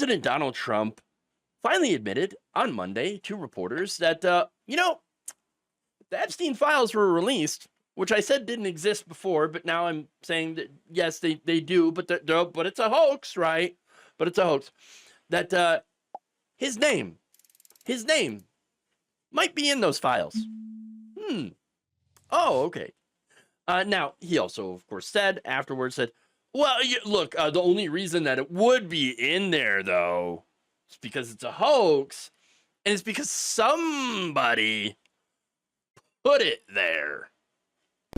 President Donald Trump finally admitted on Monday to reporters that, the Epstein files were released, which I said didn't exist before, but now I'm saying that, yes, they do, but but it's a hoax, right? But it's a hoax. That his name might be in those files. Oh, okay. Now, he also, of course, afterwards said, well, look, the only reason that it would be in there, though, is because it's a hoax, and it's because somebody put it there.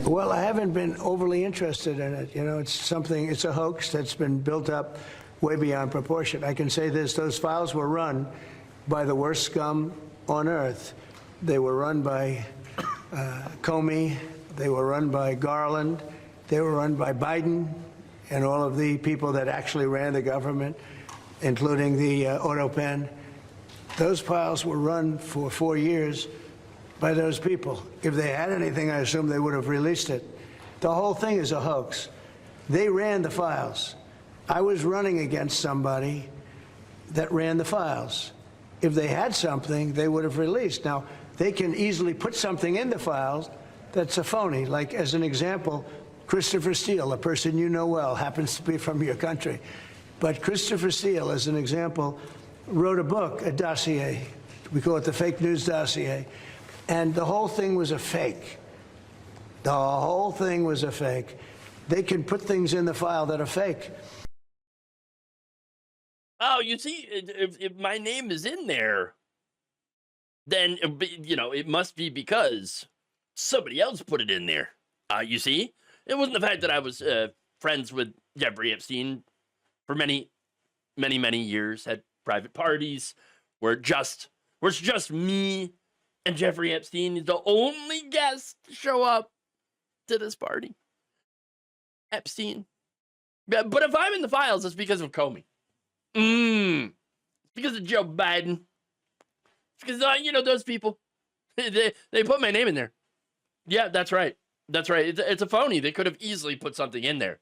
Well, I haven't been overly interested in it. It's a hoax that's been built up way beyond proportion. I can say this, those files were run by the worst scum on earth. They were run by Comey, they were run by Garland, they were run by Biden and all of the people that actually ran the government, including the auto pen. Those files were run for 4 years by those people. If they had anything, I assume they would have released it. The whole thing is a hoax. They ran the files. I was running against somebody that ran the files. If they had something, they would have released. Now, they can easily put something in the files that's a phony. Like, as an example, Christopher Steele, a person you know well, happens to be from your country. But Christopher Steele, as an example, wrote a book, a dossier. We call it the fake news dossier. And the whole thing was a fake. The whole thing was a fake. They can put things in the file that are fake. Oh, you see, if my name is in there, then, it must be because somebody else put it in there. You see? It wasn't the fact that I was friends with Jeffrey Epstein for many, many, many years, had private parties where it's just me and Jeffrey Epstein is the only guest to show up to this party. Epstein. But if I'm in the files, it's because of Comey. It's because of Joe Biden. It's because, those people. They put my name in there. Yeah, that's right. That's right. It's a phony. They could have easily put something in there.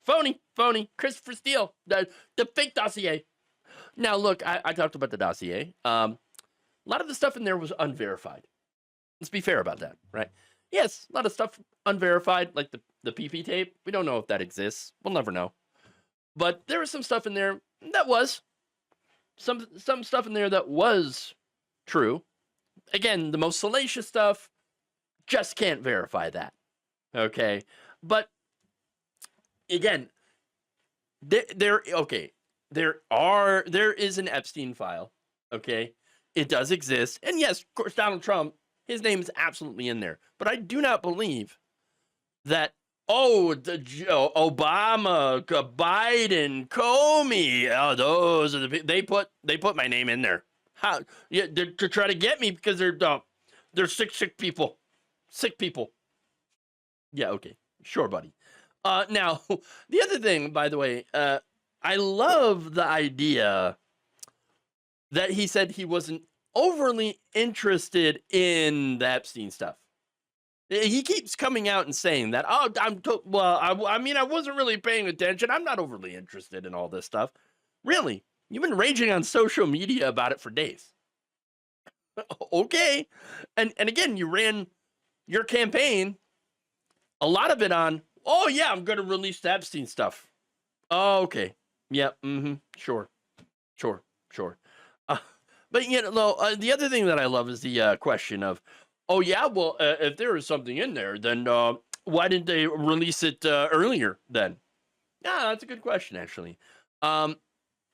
Phony. Christopher Steele. The fake dossier. Now, look, I talked about the dossier. A lot of the stuff in there was unverified. Let's be fair about that, right? Yes, a lot of stuff unverified, like the PP tape. We don't know if that exists. We'll never know. But there was some stuff in there that was. Some stuff in there that was true. Again, the most salacious stuff, just can't verify that. Okay? But, again, there is an Epstein file. Okay? It does exist. And yes, of course, Donald Trump, his name is absolutely in there. But I do not believe that, Obama, Biden, Comey, those are they put my name in there. How? Yeah, to try to get me because they're sick people. Sick people. Yeah, okay. Sure, buddy. Now, the other thing, by the way, I love the idea that he said he wasn't overly interested in the Epstein stuff. He keeps coming out and saying that, I wasn't really paying attention. I'm not overly interested in all this stuff. Really? You've been raging on social media about it for days. Okay. And again, you ran your campaign, a lot of it on, I'm going to release the Epstein stuff. Oh, okay. Yeah. Sure. But, the other thing that I love is the question of, if there is something in there, then why didn't they release it earlier then? Yeah, that's a good question, actually.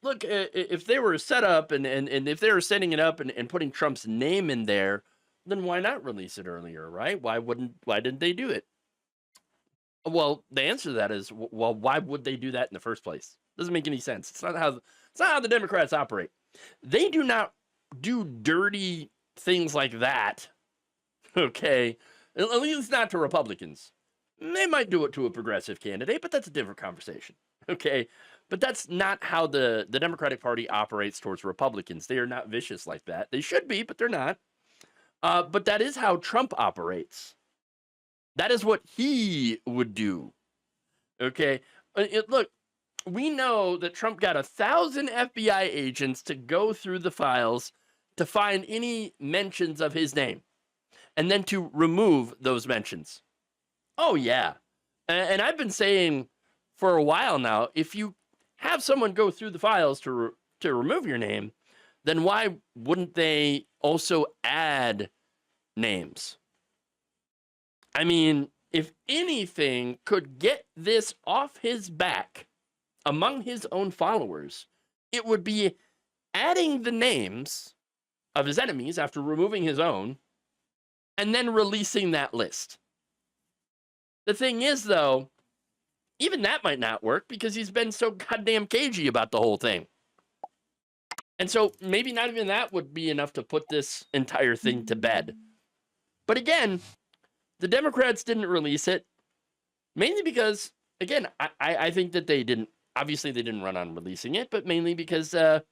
Look, if they were set up and if they were setting it up and putting Trump's name in there, then why not release it earlier, right? Why didn't they do it? Well, the answer to that is, why would they do that in the first place? Doesn't make any sense. It's not how the Democrats operate. They do not do dirty things like that. Okay, at least not to Republicans. They might do it to a progressive candidate, but that's a different conversation. Okay, but that's not how the Democratic Party operates towards Republicans. They are not vicious like that. They should be, but they're not. But that is how Trump operates. That is what he would do. Okay, look, we know that Trump got 1,000 FBI agents to go through the files to find any mentions of his name and then to remove those mentions. Oh, yeah. And I've been saying for a while now, if you have someone go through the files to remove your name, then why wouldn't they also add names? I mean, if anything could get this off his back among his own followers, it would be adding the names of his enemies after removing his own and then releasing that list. The thing is, though, even that might not work because he's been so goddamn cagey about the whole thing. And so maybe not even that would be enough to put this entire thing to bed. But again, the Democrats didn't release it, mainly because, again, I think that they didn't, obviously they didn't run on releasing it, but mainly because there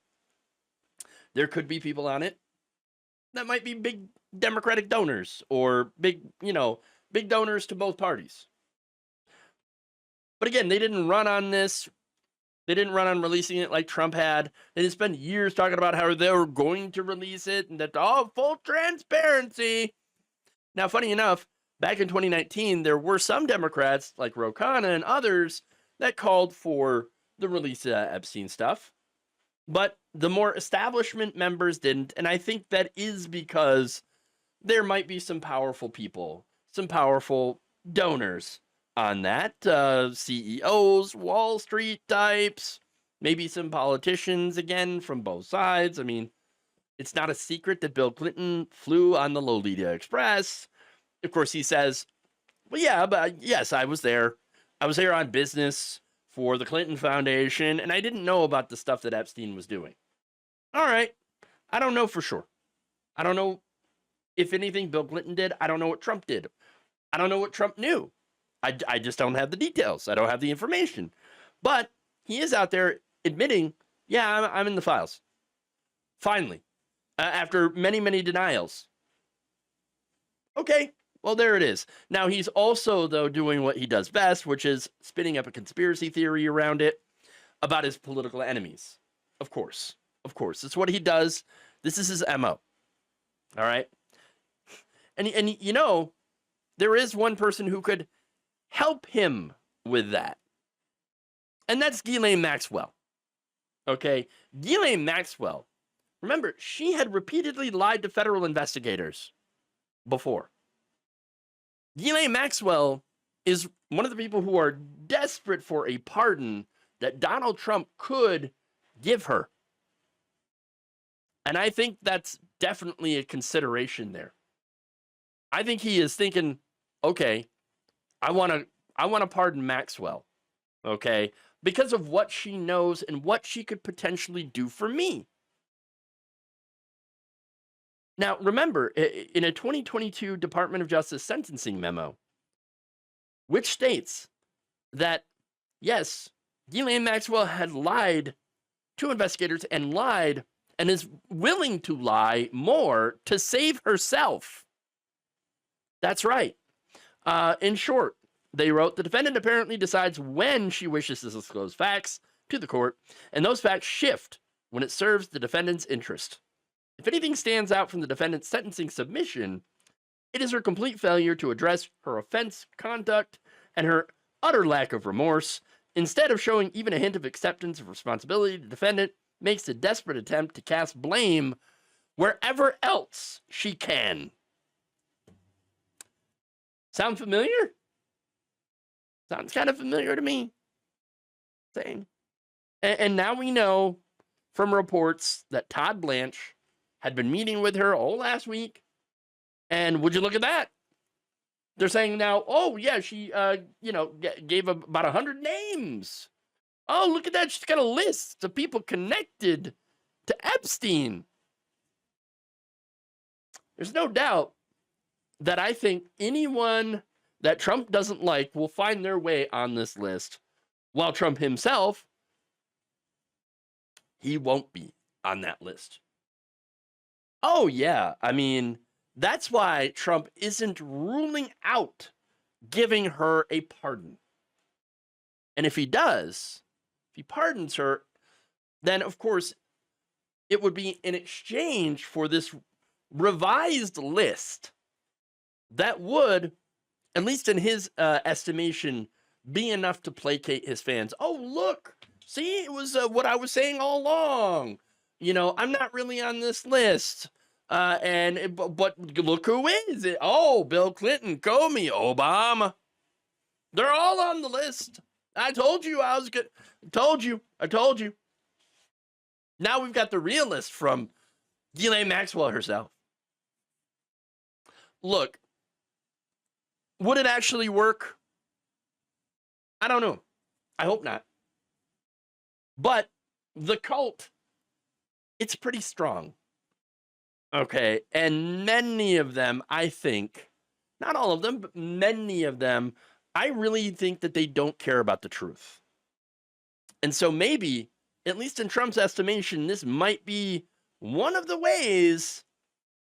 could be people on it that might be big Democratic donors or big donors to both parties. But again, they didn't run on this. They didn't run on releasing it like Trump had. They didn't spend years talking about how they were going to release it and that full transparency. Now, funny enough, back in 2019, there were some Democrats like Ro Khanna and others that called for the release of Epstein stuff. But the more establishment members didn't. And I think that is because there might be some powerful people, some powerful donors on that, CEOs, Wall Street types, maybe some politicians, again, from both sides. I mean, it's not a secret that Bill Clinton flew on the Lolita Express. Of course, he says, well, yeah, but yes, I was there. I was there on business for the Clinton Foundation, and I didn't know about the stuff that Epstein was doing. All right. I don't know for sure. I don't know if anything Bill Clinton did. I don't know what Trump did. I don't know what Trump knew. I just don't have the details. I don't have the information. But he is out there admitting, yeah, I'm in the files. Finally, after many, many denials. Okay, well, there it is. Now, he's also, though, doing what he does best, which is spinning up a conspiracy theory around it about his political enemies. Of course. Of course. It's what he does. This is his MO. All right? And you know, there is one person who could help him with that. And that's Gile Maxwell. Okay? Gile Maxwell, remember, she had repeatedly lied to federal investigators before. Gile Maxwell is one of the people who are desperate for a pardon that Donald Trump could give her. And I think that's definitely a consideration there. I think he is thinking, okay, I want to pardon Maxwell, okay, because of what she knows and what she could potentially do for me. Now, remember, in a 2022 Department of Justice sentencing memo, which states that, yes, Ghislaine Maxwell had lied to investigators and lied and is willing to lie more to save herself. That's right. In short, they wrote, the defendant apparently decides when she wishes to disclose facts to the court, and those facts shift when it serves the defendant's interest. If anything stands out from the defendant's sentencing submission, it is her complete failure to address her offense conduct and her utter lack of remorse. Instead of showing even a hint of acceptance of responsibility, the defendant makes a desperate attempt to cast blame wherever else she can. Sound familiar? Sounds kind of familiar to me. Same. And now we know from reports that Todd Blanche had been meeting with her all last week. And would you look at that? They're saying now, oh, yeah, she, gave about 100 names. Oh, look at that. She's got a list of people connected to Epstein. There's no doubt that I think anyone that Trump doesn't like will find their way on this list, while Trump himself, he won't be on that list. Oh, yeah. I mean, that's why Trump isn't ruling out giving her a pardon. And if he does he pardons her, then of course it would be in exchange for this revised list that would, at least in his estimation, be enough to placate his fans. Oh, look, see, it was what I was saying all along. You know, I'm not really on this list. But look who is it? Oh, Bill Clinton, Comey, Obama. They're all on the list. I told you I was good. I told you. Now we've got the real list from Gile Maxwell herself. Look, would it actually work? I don't know. I hope not. But the cult, it's pretty strong. Okay, and many of them, I think, not all of them, but many of them, I really think that they don't care about the truth. And so maybe, at least in Trump's estimation, this might be one of the ways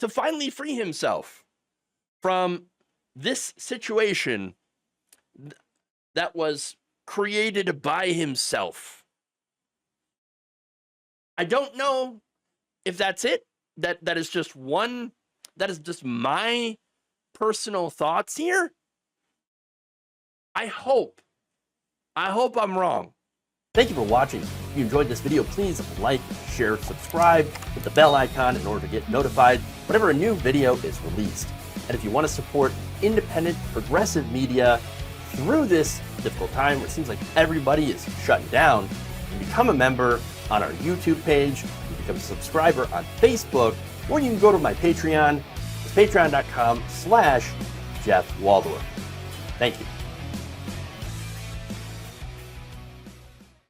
to finally free himself from this situation that was created by himself. I don't know if that's it. That is just my personal thoughts here. I hope I'm wrong. Thank you for watching. If you enjoyed this video, please like, share, subscribe, hit the bell icon in order to get notified whenever a new video is released. And if you want to support independent, progressive media through this difficult time where it seems like everybody is shutting down, you can become a member on our YouTube page, you can become a subscriber on Facebook, or you can go to my Patreon. It's patreon.com/Jeff Waldorf. Thank you.